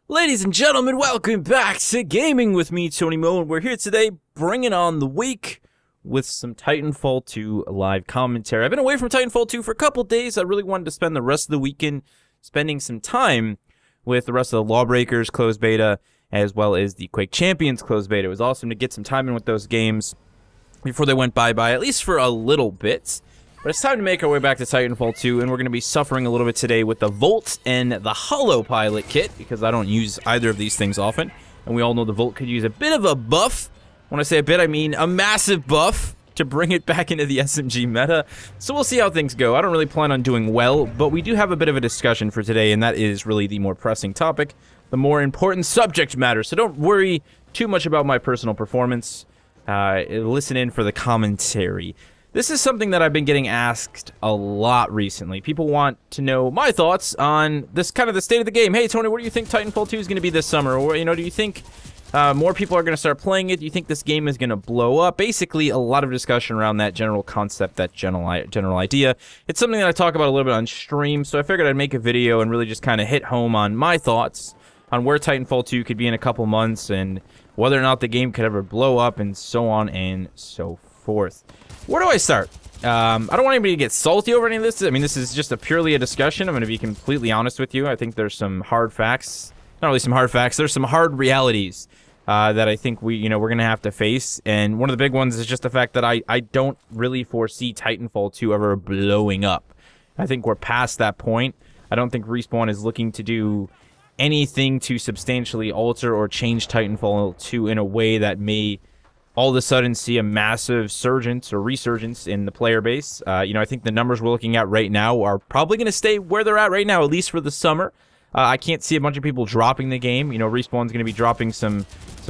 Ladies and gentlemen, welcome back to Gaming with me, Tony Mo, and we're here today bringing on the week with some Titanfall 2 live commentary. I've been away from Titanfall 2 for a couple days. I really wanted to spend the rest of the weekend spending some time with the rest of the Lawbreakers closed beta, as well as the Quake Champions closed beta. It was awesome to get some time in with those games before they went bye-bye, at least for a little bit. But it's time to make our way back to Titanfall 2, and we're going to be suffering a little bit today with the Volt and the Hollow Pilot kit, because I don't use either of these things often. And we all know the Volt could use a bit of a buff. When I say a bit, I mean a massive buff to bring it back into the SMG meta. So we'll see how things go. I don't really plan on doing well, but we do have a bit of a discussion for today, and that is really the more pressing topic, the more important subject matter. So don't worry too much about my personal performance. Listen in for the commentary. This is something that I've been getting asked a lot recently. People want to know my thoughts on this kind of the state of the game. Hey, Tony, what do you think Titanfall 2 is going to be this summer? Or, you know, do you think more people are going to start playing it? Do you think this game is going to blow up? Basically, a lot of discussion around that general concept, that general idea. It's something that I talk about a little bit on stream, so I figured I'd make a video and really just kind of hit home on my thoughts on where Titanfall 2 could be in a couple months and whether or not the game could ever blow up and so on and so forth. Where do I start? I don't want anybody to get salty over any of this. I mean, this is just purely a discussion. I'm going to be completely honest with you. I think there's some hard facts. Not really some hard facts. There's some hard realities that I think we're going to have to face. And one of the big ones is just the fact that I don't really foresee Titanfall 2 ever blowing up. I think we're past that point. I don't think Respawn is looking to do anything to substantially alter or change Titanfall 2 in a way that may all of a sudden see a massive resurgence in the player base. I think the numbers we're looking at right now are probably going to stay where they're at right now, at least for the summer. I can't see a bunch of people dropping the game. You know, Respawn's going to be dropping some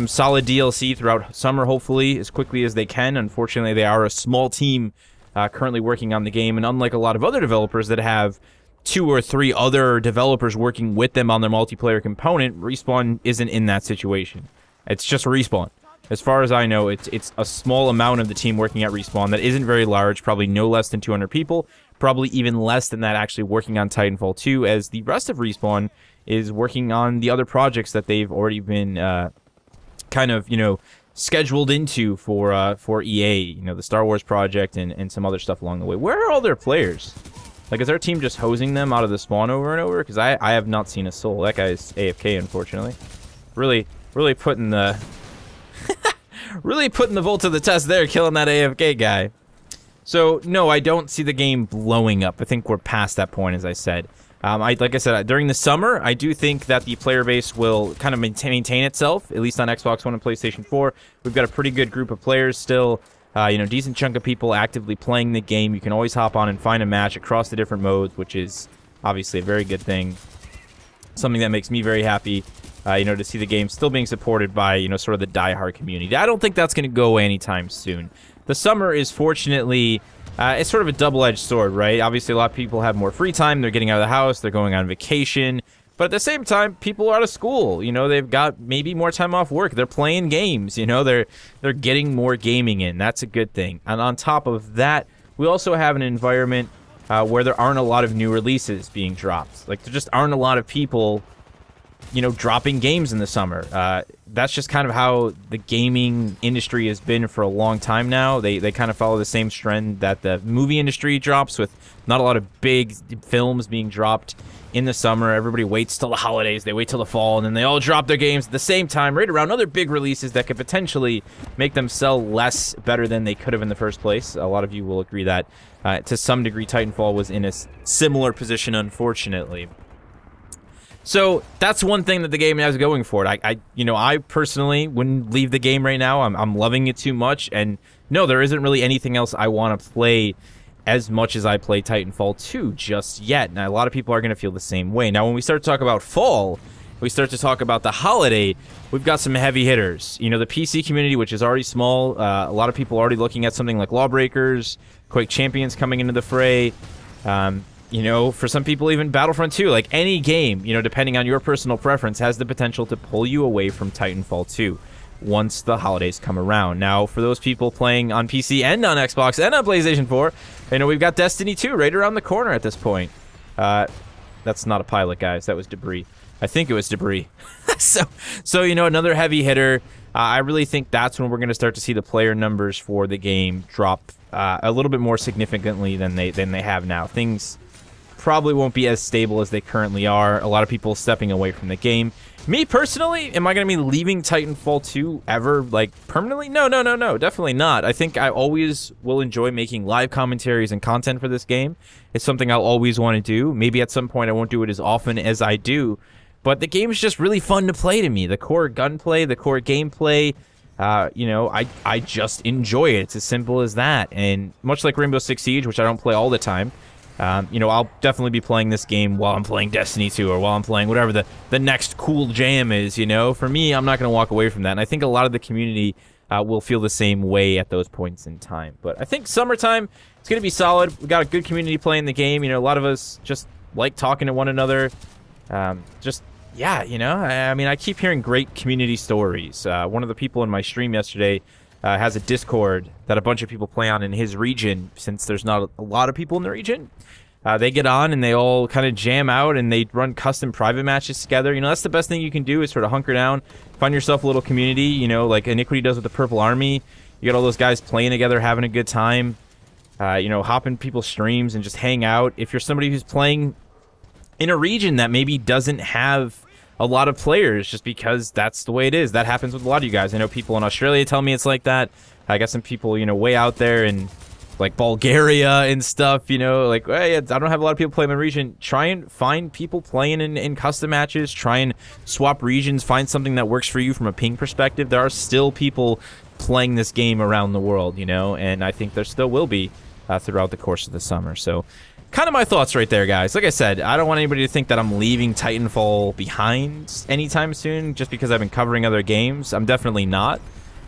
solid DLC throughout summer, hopefully, as quickly as they can. Unfortunately, they are a small team currently working on the game, and unlike a lot of other developers that have 2 or 3 other developers working with them on their multiplayer component, Respawn isn't in that situation. It's just Respawn. As far as I know, it's a small amount of the team working at Respawn that isn't very large, probably no less than 200 people, probably even less than that actually working on Titanfall 2, as the rest of Respawn is working on the other projects that they've already been kind of, scheduled into for EA, the Star Wars project and some other stuff along the way. Where are all their players? Like, is our team just hosing them out of the spawn over and over? Because I have not seen a soul. That guy's AFK, unfortunately. Really putting the... really putting the Volt to the test there, killing that AFK guy. So, no, I don't see the game blowing up. I think we're past that point, as I said. Like I said, during the summer, I do think that the player base will kind of maintain itself, at least on Xbox One and PlayStation 4. We've got a pretty good group of players still. Decent chunk of people actively playing the game. You can always hop on and find a match across the different modes, which is obviously a very good thing. Something that makes me very happy. To see the game still being supported by, sort of the diehard community. I don't think that's going to go away anytime soon. The summer is fortunately, it's sort of a double-edged sword, right? Obviously, a lot of people have more free time. They're getting out of the house. They're going on vacation. But at the same time, people are out of school. They've got maybe more time off work. They're playing games. They're getting more gaming in. That's a good thing. And on top of that, we also have an environment where there aren't a lot of new releases being dropped. Like, there just aren't a lot of people dropping games in the summer. That's just kind of how the gaming industry has been for a long time now. They kind of follow the same trend that the movie industry drops, with not a lot of big films being dropped in the summer. Everybody waits till the holidays, they wait till the fall, and then they all drop their games at the same time, right around other big releases that could potentially make them sell less better than they could have in the first place. A lot of you will agree that to some degree Titanfall was in a similar position, unfortunately. So that's one thing that the game has going for it. I personally wouldn't leave the game right now. I'm loving it too much, and no, there isn't really anything else I want to play as much as I play Titanfall 2 just yet. Now, a lot of people are going to feel the same way. Now, when we start to talk about fall, we start to talk about the holiday, we've got some heavy hitters. The PC community, which is already small, a lot of people are already looking at something like Lawbreakers, Quake Champions coming into the fray. For some people, even Battlefront 2, like any game, depending on your personal preference, has the potential to pull you away from Titanfall 2 once the holidays come around. Now, for those people playing on PC and on Xbox and on PlayStation 4, we've got Destiny 2 right around the corner at this point. That's not a pilot, guys. That was debris. I think it was debris. So you know, another heavy hitter. I really think that's when we're going to start to see the player numbers for the game drop a little bit more significantly than they have now. Things probably won't be as stable as they currently are. A lot of people stepping away from the game. Me personally, am I going to be leaving Titanfall 2 ever, like, permanently? No, definitely not. I think I always will enjoy making live commentaries and content for this game. It's something I'll always want to do. Maybe at some point I won't do it as often as I do, but the game is just really fun to play to me. The core gunplay, the core gameplay, you know, I just enjoy it. It's as simple as that. And much like Rainbow Six Siege, which I don't play all the time, you know, I'll definitely be playing this game while I'm playing Destiny 2 or while I'm playing whatever the next cool jam is, you know. For me, I'm not going to walk away from that. And I think a lot of the community will feel the same way at those points in time. But I think summertime, it's going to be solid. We got a good community playing the game. You know, a lot of us just like talking to one another. Yeah, you know, I mean, I keep hearing great community stories. One of the people in my stream yesterday has a Discord that a bunch of people play on in his region, since there's not a lot of people in the region. They get on and they all kind of jam out and they run custom private matches together. You know, that's the best thing you can do, is sort of hunker down, find yourself a little community, you know, like Iniquity does with the Purple Army. You got all those guys playing together, having a good time. You know, hop in people's streams and just hang out. If you're somebody who's playing in a region that maybe doesn't have a lot of players, just because that's the way it is. That happens with a lot of you guys. I know people in Australia tell me it's like that. I got some people, you know, way out there in, like, Bulgaria and stuff, you know, like, hey, I don't have a lot of people playing in my region. Try and find people playing in custom matches. Try and swap regions. Find something that works for you from a ping perspective. There are still people playing this game around the world, you know, and I think there still will be throughout the course of the summer. So kind of my thoughts right there, guys. Like I said, I don't want anybody to think that I'm leaving Titanfall behind anytime soon just because I've been covering other games. I'm definitely not.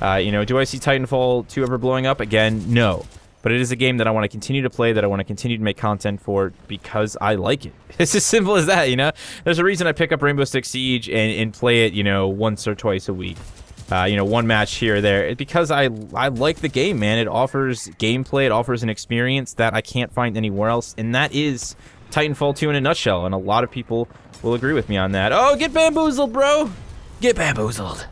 You know, do I see Titanfall 2 ever blowing up? Again, no. But it is a game that I want to continue to play, that I want to continue to make content for, because I like it. It's as simple as that, you know? There's a reason I pick up Rainbow Six Siege and play it, you know, once or twice a week. You know, one match here or there. It's because I like the game, man. It offers gameplay. It offers an experience that I can't find anywhere else. And that is Titanfall 2 in a nutshell. And a lot of people will agree with me on that. Oh, get bamboozled, bro. Get bamboozled.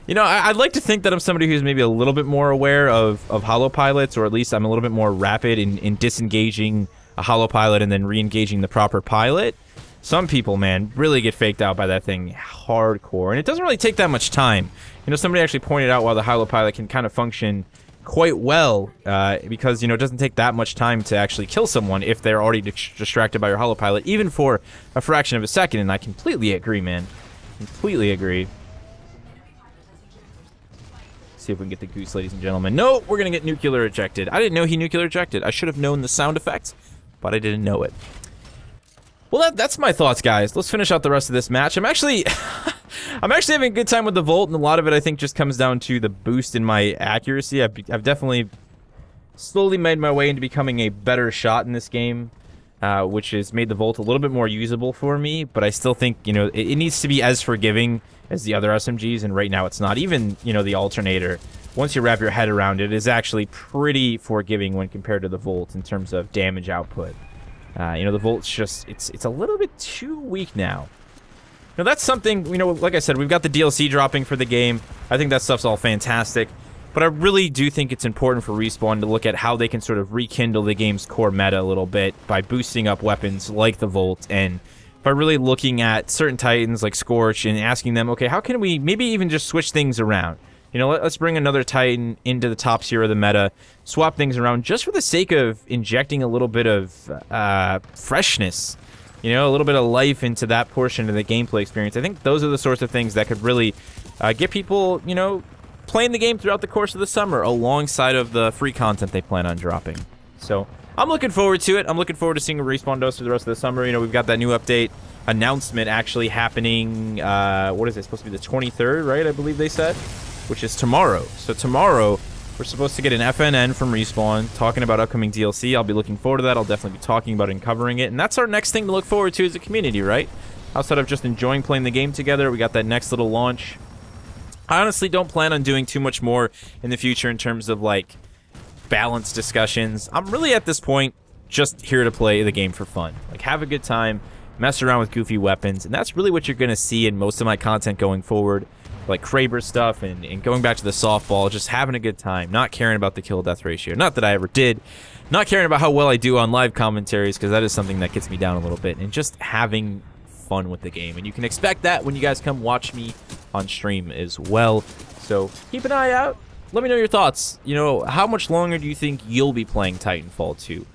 You know, I'd like to think that I'm somebody who's maybe a little bit more aware of holo pilots, or at least I'm a little bit more rapid in disengaging a holo pilot and then re-engaging the proper pilot. Some people, man, really get faked out by that thing hardcore, and it doesn't really take that much time. You know, somebody actually pointed out why the holo pilot can kind of function quite well, because, you know, it doesn't take that much time to actually kill someone if they're already distracted by your holo pilot, even for a fraction of a second, and I completely agree, man. Completely agree. See if we can get the goose, ladies and gentlemen. No, we're gonna get nuclear ejected. I didn't know he nuclear ejected. I should have known the sound effects, but I didn't know it. Well, that's my thoughts, guys. Let's finish out the rest of this match. I'm actually having a good time with the Volt, and a lot of it, I think, just comes down to the boost in my accuracy. I've definitely slowly made my way into becoming a better shot in this game, which has made the Volt a little bit more usable for me, but I still think, you know, it needs to be as forgiving as the other SMGs, and right now it's not. Even, you know, the Alternator, once you wrap your head around it, is actually pretty forgiving when compared to the Volt in terms of damage output. You know, the Volt's just, it's a little bit too weak now. Now, that's something, you know, like I said, we've got the DLC dropping for the game. I think that stuff's all fantastic. But I really do think it's important for Respawn to look at how they can sort of rekindle the game's core meta a little bit by boosting up weapons like the Volt, and by really looking at certain Titans like Scorch and asking them, okay, how can we maybe even just switch things around? You know, let's bring another Titan into the top tier of the meta, swap things around just for the sake of injecting a little bit of freshness, you know, a little bit of life into that portion of the gameplay experience. I think those are the sorts of things that could really get people, you know, playing the game throughout the course of the summer alongside of the free content they plan on dropping. So I'm looking forward to it. I'm looking forward to seeing what Respawn does for the rest of the summer. You know, we've got that new update announcement actually happening, what is it, supposed to be the 23rd, right? I believe they said, which is tomorrow. So tomorrow, we're supposed to get an FNN from Respawn talking about upcoming DLC. I'll be looking forward to that. I'll definitely be talking about it and covering it. And that's our next thing to look forward to as a community, right? Outside of just enjoying playing the game together, we got that next little launch. I honestly don't plan on doing too much more in the future in terms of, like, balanced discussions. I'm really at this point just here to play the game for fun. Like, have a good time, mess around with goofy weapons, and that's really what you're going to see in most of my content going forward. Like Kraber stuff and going back to the softball, just having a good time, not caring about the kill-death ratio. Not that I ever did. Not caring about how well I do on live commentaries, because that is something that gets me down a little bit. And just having fun with the game. And you can expect that when you guys come watch me on stream as well. So keep an eye out. Let me know your thoughts. You know, how much longer do you think you'll be playing Titanfall 2?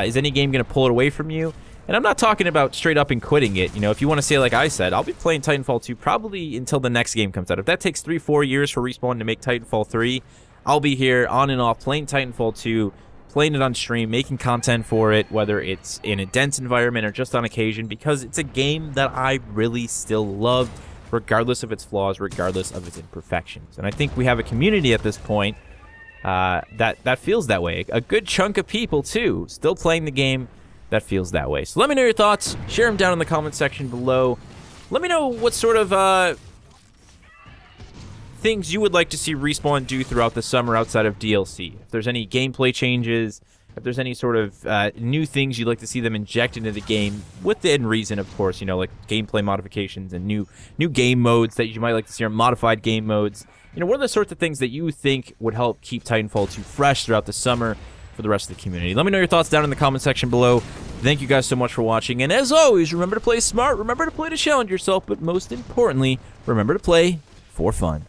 Is any game going to pull it away from you? And I'm not talking about straight up and quitting it. You know, if you want to say like I said, I'll be playing Titanfall 2 probably until the next game comes out. If that takes 3-4 years for Respawn to make Titanfall 3, I'll be here on and off playing Titanfall 2, playing it on stream, making content for it, whether it's in a dense environment or just on occasion, because it's a game that I really still love, regardless of its flaws, regardless of its imperfections. And I think we have a community at this point that feels that way. A good chunk of people, too, still playing the game that feels that way. So let me know your thoughts. Share them down in the comment section below. Let me know what sort of things you would like to see Respawn do throughout the summer outside of DLC. If there's any gameplay changes, if there's any sort of new things you'd like to see them inject into the game, within reason, of course, you know, like gameplay modifications and new game modes that you might like to see, or modified game modes. You know, what are the sorts of things that you think would help keep Titanfall 2 fresh throughout the summer for the rest of the community? Let me know your thoughts down in the comment section below. Thank you guys so much for watching, and as always, remember to play smart, remember to play to challenge yourself, but most importantly, remember to play for fun.